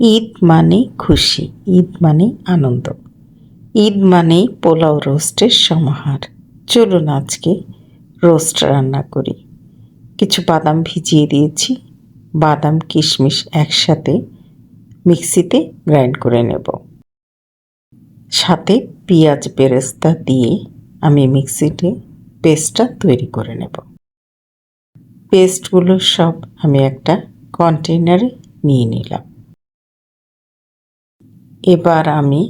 ঈদ মানে খুশি, ঈদ মানে আনন্দ, ঈদ মানেই পোলাও রোস্টের সমাহার। চলুন আজকে রোস্ট রান্না করি। কিছু বাদাম ভিজিয়ে দিয়েছি, বাদাম কিশমিশ একসাথে মিক্সিতে গ্রাইন্ড করে নেব। সাথে পেঁয়াজ বেরেস্তা দিয়ে আমি মিক্সিতে পেস্টটা তৈরি করে নেব। পেস্টগুলো সব আমি একটা কন্টেনারে নিয়ে নিলাম। এবার আমি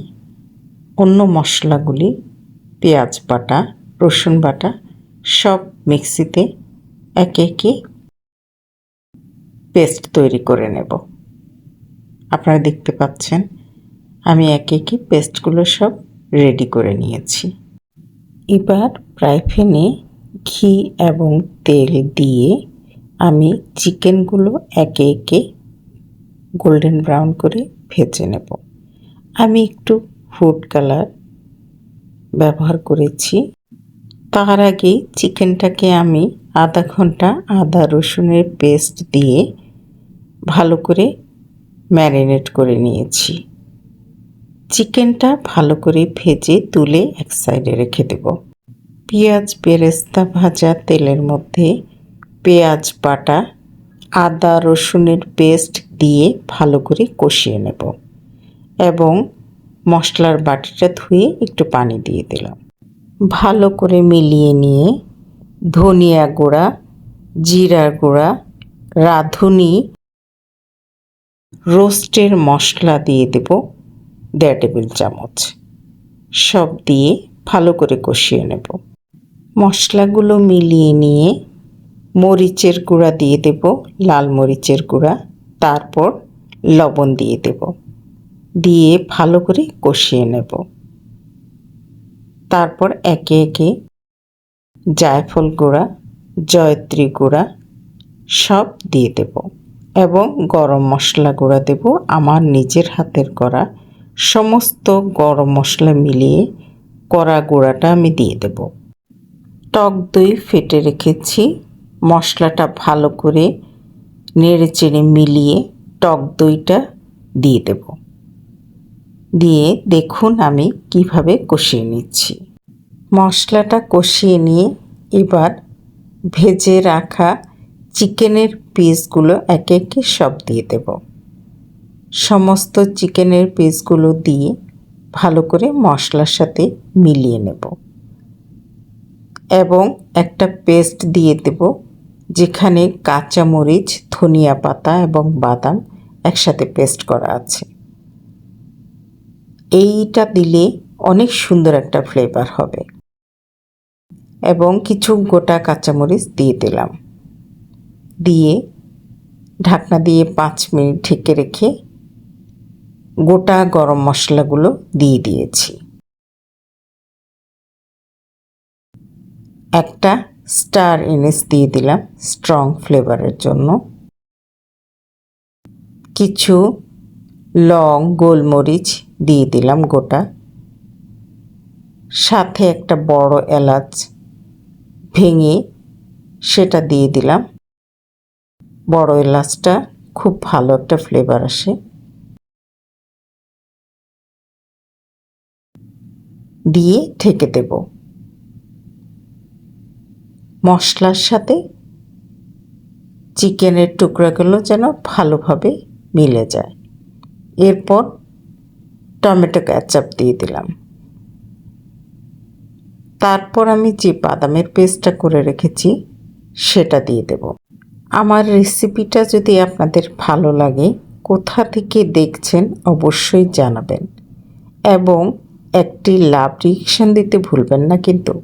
অন্য মশলাগুলি, পেঁয়াজ বাটা, রসুন বাটা সব মিক্সিতে একে একে পেস্ট তৈরি করে নেব। আপনারা দেখতে পাচ্ছেন আমি একে একে পেস্টগুলো সব রেডি করে নিয়েছি। এবার ফ্রাই প্যানে ঘি এবং তেল দিয়ে আমি চিকেনগুলো একে একে গোল্ডেন ব্রাউন করে ভেজে নেব। আমি একটু ফুড কালার ব্যবহার করেছি। তার আগে চিকেনটাকে আমি আধা ঘন্টা আদা রসুনের পেস্ট দিয়ে ভালো করে ম্যারিনেট করে নিয়েছি। চিকেনটা ভালো করে ভেজে তুলে এক সাইডে রেখে দেব। পেঁয়াজ বেরেস্তা ভাজা তেলের মধ্যে পেঁয়াজ বাটা, আদা রসুনের পেস্ট দিয়ে ভালো করে কষিয়ে নেব এবং মশলার বাটিটা ধুয়ে একটু পানি দিয়ে দিলাম। ভালো করে মিলিয়ে নিয়ে ধনিয়া গুঁড়া, জিরা গুঁড়া, রাঁধুনি, রোস্টের মশলা দিয়ে দেব 1.5 টেবিল চামচ। সব দিয়ে ভালো করে কষিয়ে নেব। মশলাগুলো মিলিয়ে নিয়ে মরিচের গুঁড়া দিয়ে দেব, লাল মরিচের গুঁড়া, তারপর লবণ দিয়ে দেব, দিয়ে ভালো করে কষিয়ে নেব। তারপর একে একে জায়ফল গুঁড়া, জয়ত্রী গুঁড়া সব দিয়ে দেব এবং গরম মশলা গুঁড়া দেব। আমার নিজের হাতের করা সমস্ত গরম মশলা মিলিয়ে কড়া গুঁড়াটা আমি দিয়ে দেব। টক দই ফেটে রেখেছি। মশলাটা ভালো করে নেড়ে চেড়ে মিলিয়ে টক দইটা দিয়ে দেব। দিয়ে দেখুন আমি কিভাবে কষিয়ে নিচ্ছি। মশলাটা কষিয়ে নিয়ে এবার ভেজে রাখা চিকেনের পিসগুলো একে একে সব দিয়ে দেব। সমস্ত চিকেনের পিসগুলো দিয়ে ভালো করে মশলার সাথে মিলিয়ে নেব এবং একটা পেস্ট দিয়ে দেব যেখানে কাঁচামরিচ, ধনিয়া পাতা এবং বাদাম একসাথে পেস্ট করা আছে। এইটা দিলে অনেক সুন্দর একটা ফ্লেভার হবে এবং কিছু গোটা কাঁচামরিচ দিয়ে দিলাম। দিয়ে ঢাকনা দিয়ে 5 মিনিট ঢেকে রেখে গোটা গরম মশলাগুলো দিয়ে দিয়েছি। একটা স্টার এনিস দিয়ে দিলাম স্ট্রং ফ্লেভারের জন্য। কিছু লং, গোলমরিচ দিয়ে দিলাম গোটা, সাথে একটা বড় এলাচ ভেঙে সেটা দিয়ে দিলাম। বড় এলাচটা খুব ভালো একটা ফ্লেভার আসে। দিয়ে ঢেকে দেব। মশলার সাথে চিকেনের টুকরাগুলো যেন ভালোভাবে মিলে যায়। এরপর টমেটো কেচাপ দিয়ে দিলাম। তারপর আমি যে বাদামের পেস্টটা করে রেখেছি সেটা দিয়ে দেব। আমার রেসিপিটা যদি আপনাদের ভালো লাগে, কোথা থেকে দেখছেন অবশ্যই জানাবেন এবং একটি লাভ রিঅ্যাকশন দিতে ভুলবেন না কিন্তু।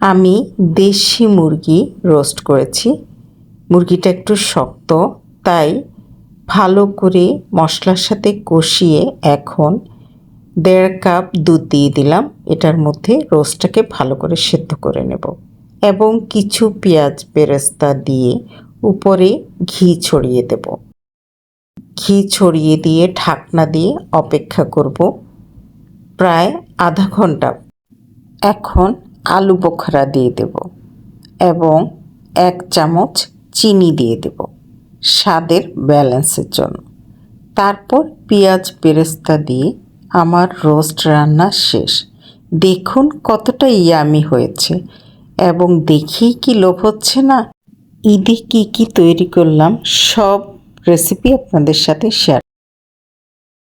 আমি দেশি মুরগি রোস্ট করেছি। মুরগিটা একটু শক্ত, তাই ভালো করে মশলার সাথে কষিয়ে এখন 1.5 কাপ দুধ দিয়ে দিলাম। এটার মধ্যে রোস্টটাকে ভালো করে সেদ্ধ করে নেব এবং কিছু পেঁয়াজ বেরেস্তা দিয়ে উপরে ঘি ছড়িয়ে দেব। ঘি ছড়িয়ে দিয়ে ঢাকনা দিয়ে অপেক্ষা করব প্রায় আধা ঘন্টা। এখন আলু বোখরা দিয়ে দেব এবং 1 চামচ চিনি দিয়ে দেব স্বাদের ব্যালেন্সের জন্য। তারপর পেঁয়াজ বেরেস্তা দিয়ে আমার রোস্ট রান্না শেষ। দেখুন কতটা ইয়ামি হয়েছে এবং দেখেই কি লোভ হচ্ছে না। ঈদে কী কী তৈরি করলাম সব রেসিপি আপনাদের সাথে শেয়ার